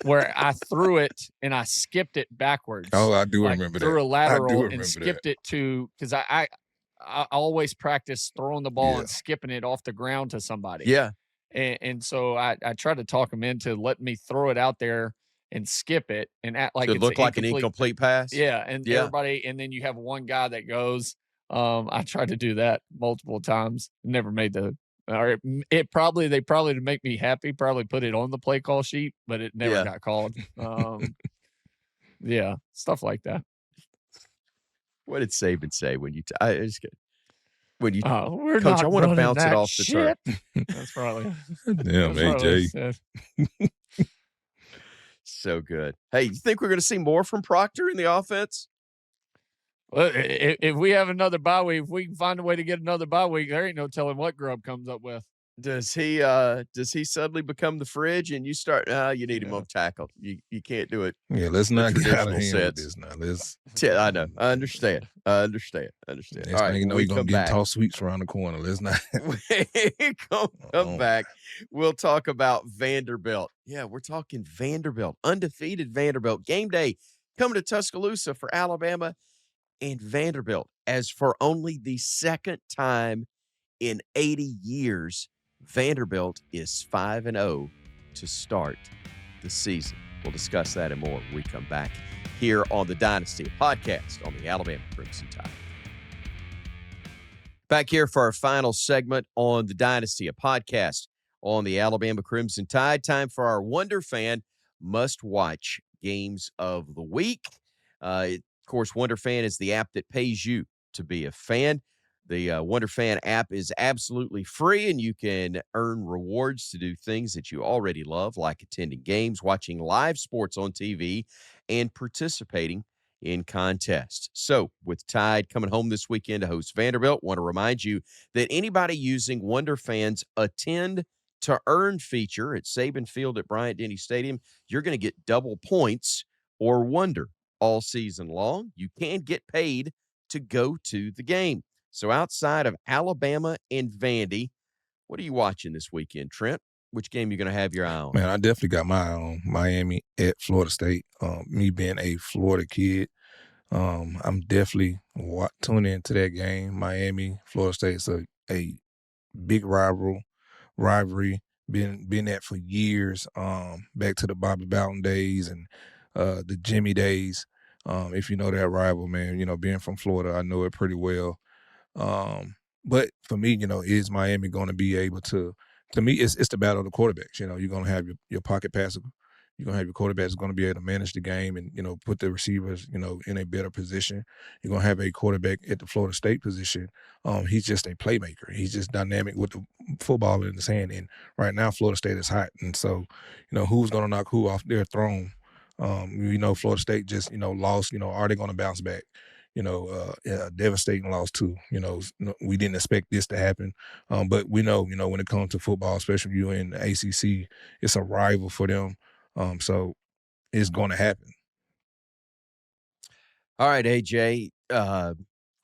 Speaker 2: where I threw it and I skipped it backwards.
Speaker 3: Oh, I do remember that.
Speaker 2: Threw a lateral and skipped it to because I always practice throwing the ball and skipping it off the ground to somebody.
Speaker 1: Yeah,
Speaker 2: and so I tried to talk him into letting me throw it out there and skip it and act like
Speaker 1: it looked like an incomplete pass.
Speaker 2: Yeah, and everybody, and then you have one guy that goes. I tried to do that multiple times. Never made the. Or they probably to make me happy, probably put it on the play call sheet, but it never got called. Stuff like that.
Speaker 1: What did Saban say when you? When you,
Speaker 2: Coach,
Speaker 1: I want to bounce it off the turf.
Speaker 2: That's probably.
Speaker 3: Damn, AJ.
Speaker 1: So good. Hey, you think we're going to see more from Proctor in the offense?
Speaker 2: Well, if we have another bye week, if we can find a way to get another bye week, there ain't no telling what Grubb comes up with.
Speaker 1: Does he suddenly become the fridge and you start? You need him on tackle. You can't do it.
Speaker 3: Yeah, let's not get out of hand with this now.
Speaker 1: I know. I understand.
Speaker 3: Next
Speaker 1: All right,
Speaker 3: thing you know, you're gonna get tossed sweeps around the corner. Let's not.
Speaker 1: come back. We'll talk about Vanderbilt. Yeah, we're talking Vanderbilt, undefeated Vanderbilt. Game day coming to Tuscaloosa for Alabama. And Vanderbilt, as for only the second time in 80 years, Vanderbilt is 5-0 to start the season. We'll discuss that and more when we come back here on the Dynasty podcast on the Alabama Crimson Tide. Back here for our final segment on the Dynasty podcast on the Alabama Crimson Tide. Time for our Wonder Fan must-watch games of the week. Of course, Wonder Fan is the app that pays you to be a fan. The Wonder Fan app is absolutely free, and you can earn rewards to do things that you already love, like attending games, watching live sports on TV, and participating in contests. So, with Tide coming home this weekend to host Vanderbilt, want to remind you that anybody using Wonder Fan's Attend to Earn feature at Saban Field at Bryant-Denny Stadium, you're going to get double points or Wonder all season long. You can get paid to go to the game. So outside of Alabama and Vandy, what are you watching this weekend, Trent? Which game are you going to have your eye on?
Speaker 3: Man, I definitely got my eye on Miami at Florida State. Me being a Florida kid, I'm definitely tuning into that game. Miami, Florida State's a big rivalry. Been at for years. Back to the Bobby Bowden days and the Jimmy days. If you know that rival, man, being from Florida, I know it pretty well. But for me, is Miami going to be able to me, it's the battle of the quarterbacks. You're going to have your pocket passer You're going to have your quarterback that's going to be able to manage the game and, put the receivers, in a better position. You're going to have a quarterback at the Florida State position. He's just a playmaker. He's just dynamic with the football in his hand. And right now, Florida State is hot. And so, who's going to knock who off their throne? Florida State just, lost. Are they going to bounce back? A devastating loss too. We didn't expect this to happen. But we know, when it comes to football, especially you in the ACC, it's a rival for them. So it's going to happen.
Speaker 1: All right, AJ,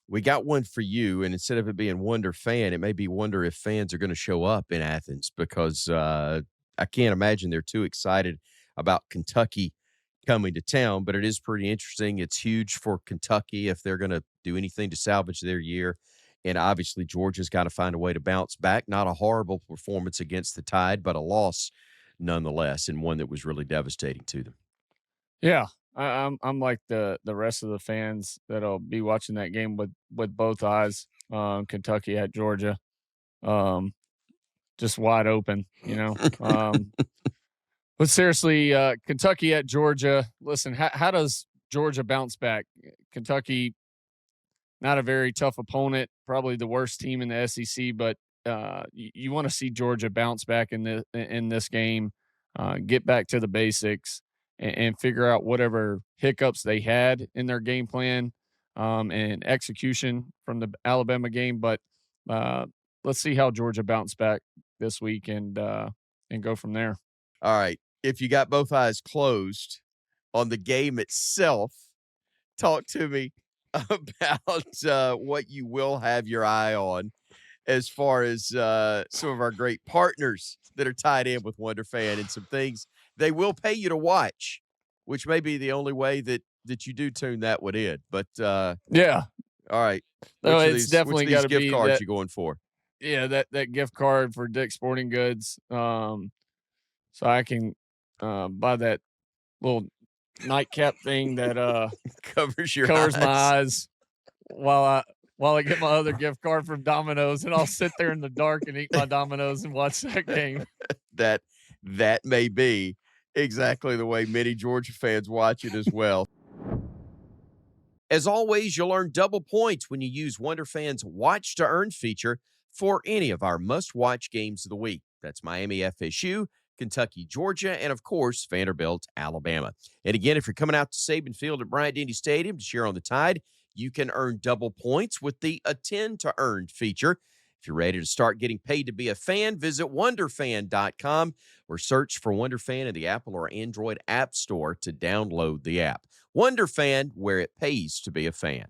Speaker 1: we got one for you, and instead of it being Wonder Fan, it may be Wonder if fans are going to show up in Athens because I can't imagine they're too excited about Kentucky coming to town, but it is pretty interesting. It's huge for Kentucky if they're going to do anything to salvage their year. And obviously, Georgia's got to find a way to bounce back. Not a horrible performance against the Tide, but a loss nonetheless, and one that was really devastating to them.
Speaker 2: Yeah, I'm like the rest of the fans that'll be watching that game with both eyes. Kentucky at Georgia, just wide open, But seriously, Kentucky at Georgia. Listen, how does Georgia bounce back? Kentucky, not a very tough opponent, probably the worst team in the SEC, but you want to see Georgia bounce back in this game, get back to the basics, and figure out whatever hiccups they had in their game plan and execution from the Alabama game. But let's see how Georgia bounce back this week and go from there.
Speaker 1: All right. If you got both eyes closed on the game itself, talk to me about what you will have your eye on as far as some of our great partners that are tied in with Wonder Fan and some things they will pay you to watch, which may be the only way that you do tune that one in. But
Speaker 2: yeah.
Speaker 1: All right.
Speaker 2: No, it's definitely got to be
Speaker 1: gift cards
Speaker 2: that,
Speaker 1: you going for.
Speaker 2: Yeah, that gift card for Dick's Sporting Goods. So I can buy that little nightcap thing that
Speaker 1: covers
Speaker 2: my eyes while I get my other gift card from Domino's, and I'll sit there in the dark and eat my Domino's and watch that game.
Speaker 1: That may be exactly the way many Georgia fans watch it as well. As always, you'll earn double points when you use Wonder Fan's Watch to Earn feature for any of our must-watch games of the week. That's Miami FSU, Kentucky, Georgia, and of course, Vanderbilt, Alabama. And again, if you're coming out to Saban Field at Bryant-Denny Stadium to cheer on the Tide, you can earn double points with the Attend to Earn feature. If you're ready to start getting paid to be a fan, visit wonderfan.com or search for Wonder Fan in the Apple or Android App Store to download the app. Wonder Fan, where it pays to be a fan.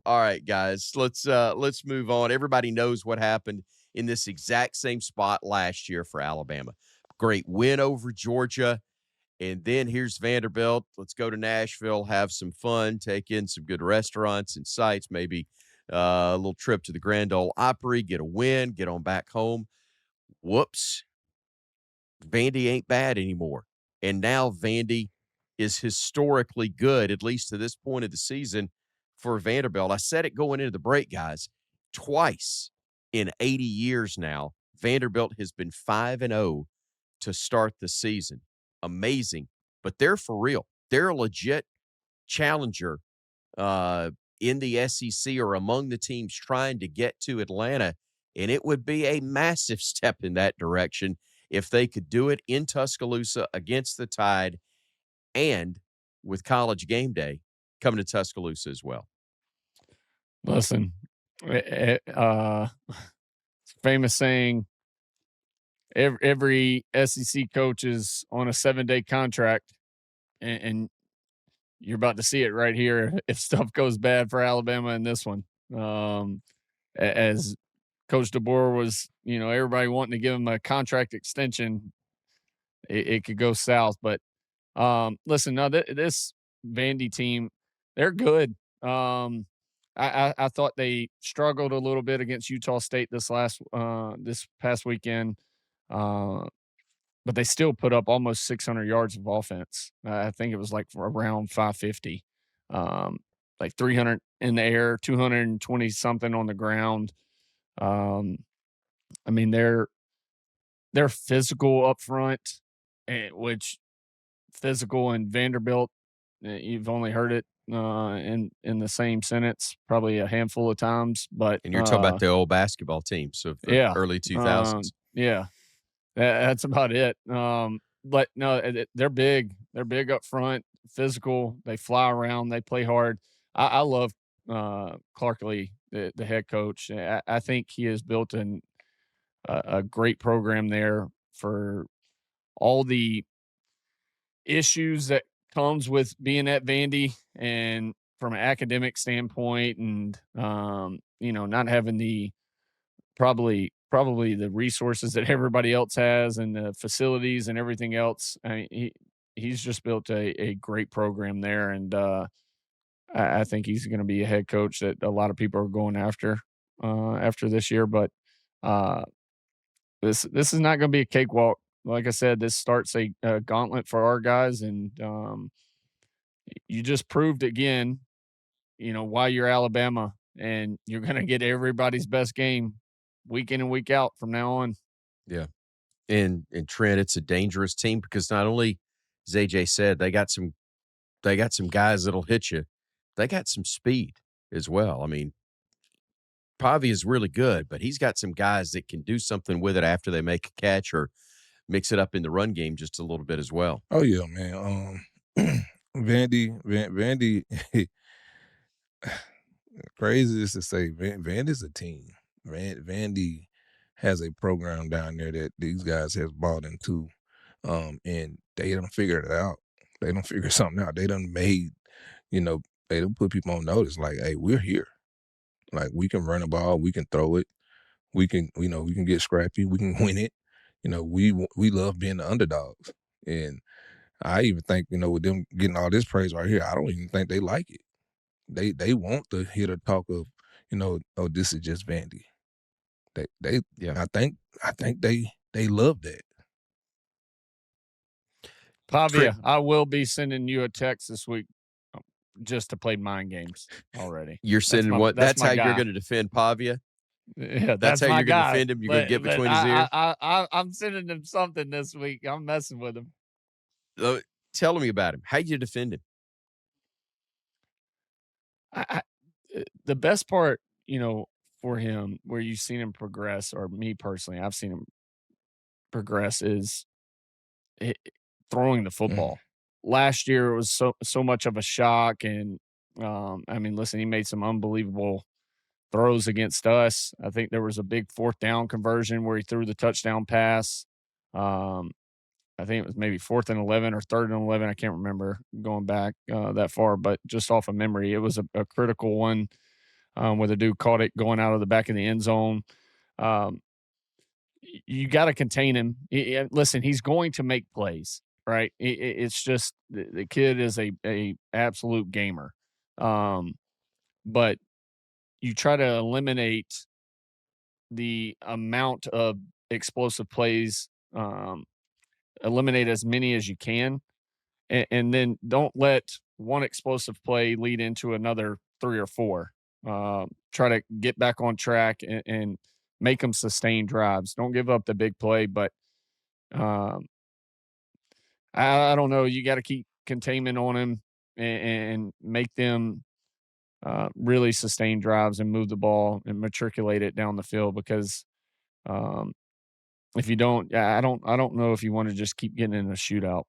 Speaker 1: All right, guys, let's move on. Everybody knows what happened in this exact same spot last year for Alabama. Great win over Georgia. And then here's Vanderbilt. Let's go to Nashville, have some fun, take in some good restaurants and sights, maybe a little trip to the Grand Ole Opry, get a win, get on back home. Whoops. Vandy ain't bad anymore. And now Vandy is historically good, at least to this point of the season for Vanderbilt. I said it going into the break, guys. Twice in 80 years now, Vanderbilt has been 5-0 to start the season. Amazing. But they're for real. They're a legit challenger in the SEC or among the teams trying to get to Atlanta. And it would be a massive step in that direction if they could do it in Tuscaloosa against the Tide and with College Game Day coming to Tuscaloosa as well.
Speaker 2: Listen, famous saying, every SEC coach is on a 7-day contract, and you're about to see it right here if stuff goes bad for Alabama in this one. As Coach DeBoer was, everybody wanting to give him a contract extension, it could go south. But listen, no, this Vandy team, they're good. I thought they struggled a little bit against Utah State this past weekend, but they still put up almost 600 yards of offense. I think it was like around 550, like 300 in the air, 220 something on the ground. I mean, they're physical up front. which physical and Vanderbilt, you've only heard it in the same sentence probably a handful of times. But
Speaker 1: And you're talking about the old basketball teams of the
Speaker 2: yeah,
Speaker 1: early 2000s.
Speaker 2: Yeah, that's about it. But no, they're big. They're big up front, physical. They fly around. They play hard. I love Clarkley, the head coach. I think he has built a great program there for all the issues that comes with being at Vandy, and from an academic standpoint, and not having the probably the resources that everybody else has, and the facilities and everything else. I mean, he's just built a great program there, and I think he's going to be a head coach that a lot of people are going after this year. But uh, this is not going to be a cakewalk. Like I said, this starts a gauntlet for our guys, and you just proved again, why you're Alabama, and you're going to get everybody's best game week in and week out from now on.
Speaker 1: Yeah. And Trent, it's a dangerous team because not only, as AJ said, they got some guys that'll hit you. They got some speed as well. I mean, Pavia is really good, but he's got some guys that can do something with it after they make a catch or mix it up in the run game just a little bit as well.
Speaker 3: Oh yeah, man. Vandy. Crazy is to say, Vandy's a team. Vandy has a program down there that these guys has bought into, and they don't figure it out. They don't figure something out. They done made, they don't put people on notice. Like, hey, we're here. Like, we can run a ball, we can throw it, we can, we can get scrappy, we can win it. We love being the underdogs, and I even think, with them getting all this praise right here, I don't even think they like it. They want to hear the talk of, oh, this is just Vandy.
Speaker 1: Yeah.
Speaker 3: I think they love that.
Speaker 2: Pavia, I will be sending you a text this week just to play mind games already.
Speaker 1: You're sending what? That's how you're going to defend Pavia?
Speaker 2: Yeah,
Speaker 1: that's how you're going to defend him. You're going to get between his ears.
Speaker 2: I'm sending him something this week. I'm messing with him.
Speaker 1: Tell me about him. How you defend him?
Speaker 2: The best part, for him, where you've seen him progress, or me personally, I've seen him progress, is throwing the football. Last year it was so much of a shock, and listen, he made some unbelievable throws against us. I think there was a big 4th down conversion where he threw the touchdown pass. I think it was maybe 4th and 11 or 3rd and 11. I can't remember going back that far, but just off of memory, it was a critical one where the dude caught it going out of the back of the end zone. You got to contain him. Listen, he's going to make plays, right? It's just the kid is a absolute gamer. But you try to eliminate the amount of explosive plays, eliminate as many as you can, and then don't let one explosive play lead into another 3 or 4. Try to get back on track and make them sustain drives. Don't give up the big play, but I don't know. You got to keep containment on him and make them really sustain drives and move the ball and matriculate it down the field, because if you don't, I don't know if you want to just keep getting in a shootout.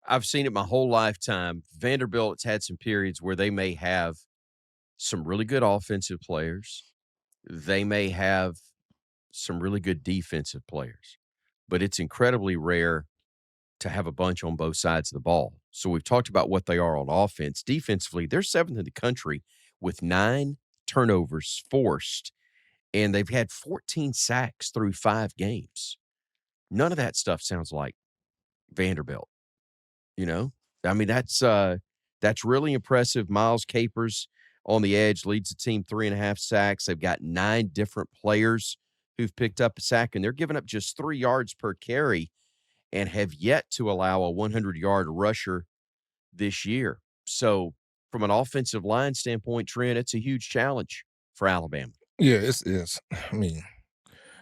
Speaker 1: I've seen it my whole lifetime. Vanderbilt's had some periods where they may have some really good offensive players. They may have some really good defensive players, but it's incredibly rare to have a bunch on both sides of the ball. So we've talked about what they are on offense. Defensively, they're 7th in the country with 9 turnovers forced, and they've had 14 sacks through 5 games. None of that stuff sounds like Vanderbilt. I mean, that's really impressive. Miles Capers on the edge leads the team 3.5 sacks. They've got 9 different players who've picked up a sack, and they're giving up just 3 yards per carry and have yet to allow a 100-yard rusher this year. So from an offensive line standpoint, Trent, it's a huge challenge for Alabama.
Speaker 3: Yeah, it's I mean,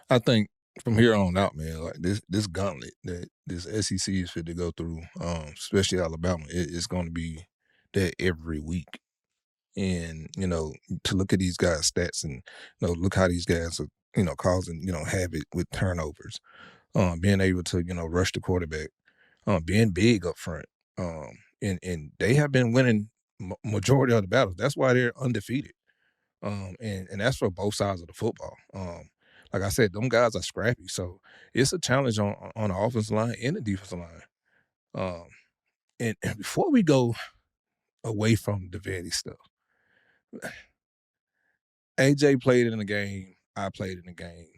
Speaker 3: I think from here on out, man, like this gauntlet that this SEC is fit to go through, especially Alabama, it's going to be that every week. And, to look at these guys' stats and, look how these guys are, causing, havoc with turnovers, being able to, rush the quarterback, being big up front. And they have been winning majority of the battles. That's why they're undefeated. And that's for both sides of the football. Like I said, them guys are scrappy. So it's a challenge on the offensive line and the defensive line. And before we go away from the Vandy stuff, AJ played in a game, I played in a game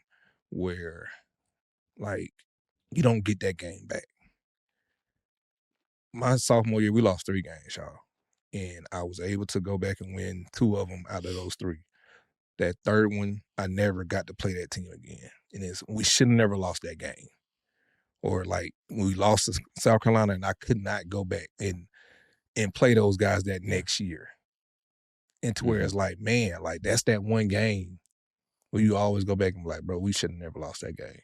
Speaker 3: where, like, you don't get that game back. My sophomore year, we lost 3 games, y'all. And I was able to go back and win 2 of them out of those 3. That third one, I never got to play that team again. And we should have never lost that game. Or, like, we lost to South Carolina, and I could not go back and play those guys that next year. And to where it's like, man, like, that's that one game where you always go back and be like, bro, we should have never lost that game.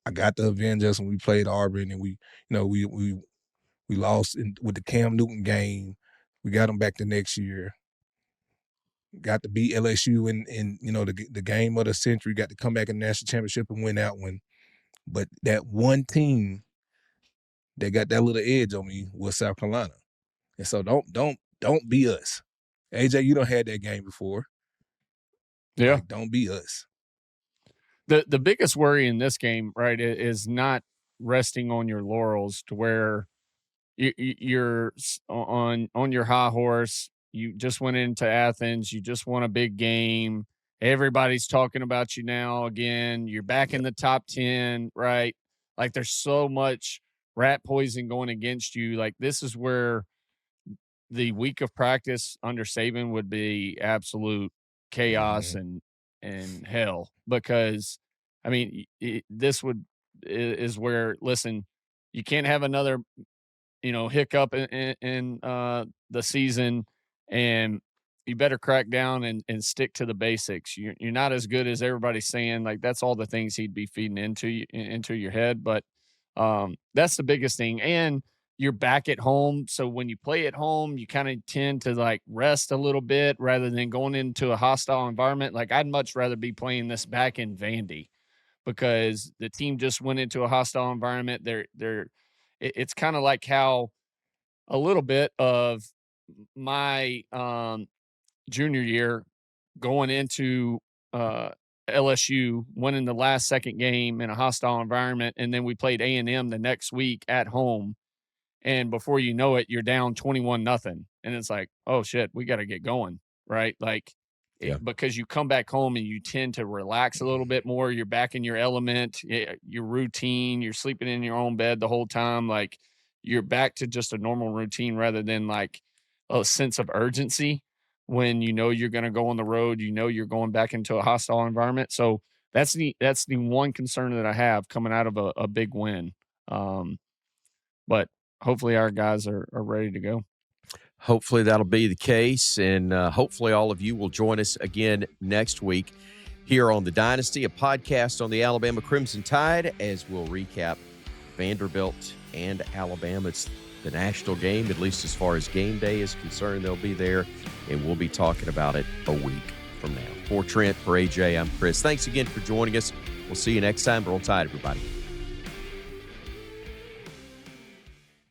Speaker 3: I got to avenge us when we played Auburn, and we lost with the Cam Newton game. We got them back the next year. Got to beat LSU in the game of the century. Got to come back in the national championship and win that one. But that one team that got that little edge on me was South Carolina. And so don't be us. AJ, you don't had that game before.
Speaker 2: Yeah.
Speaker 3: Like, don't be us.
Speaker 2: The biggest worry in this game, right, is not resting on your laurels to where you're on your high horse. You just went into Athens. You just won a big game. Everybody's talking about you now again. You're back in the top 10, right? Like, there's so much rat poison going against you. Like, this is where the week of practice under Saban would be absolute chaos and hell, because, I mean, this is where, listen, you can't have another, hiccup in the season, and you better crack down and stick to the basics. You're not as good as everybody's saying. Like, that's all the things he'd be feeding into your head. But that's the biggest thing. And you're back at home. So when you play at home, you kind of tend to, like, rest a little bit rather than going into a hostile environment. Like, I'd much rather be playing this back in Vandy, because the team just went into a hostile environment. It's kind of like how a little bit of my junior year going into LSU, winning the last second game in a hostile environment, and then we played A&M the next week at home, and before you know it, you're down 21-0, and it's like, oh shit, we got to get going, right? Like, because you come back home and you tend to relax a little bit more. You're back in your element, your routine. You're sleeping in your own bed the whole time. Like, you're back to just a normal routine rather than, like, a sense of urgency when you're going to go on the road. You're going back into a hostile environment. So that's the one concern that I have coming out of a big win. But hopefully our guys are ready to go.
Speaker 1: Hopefully that'll be the case, and hopefully all of you will join us again next week here on The Dynasty, a podcast on the Alabama Crimson Tide, as we'll recap Vanderbilt and Alabama. It's the national game, at least as far as game day is concerned. They'll be there, and we'll be talking about it a week from now. For Trent, for AJ, I'm Chris. Thanks again for joining us. We'll see you next time. Roll Tide, everybody.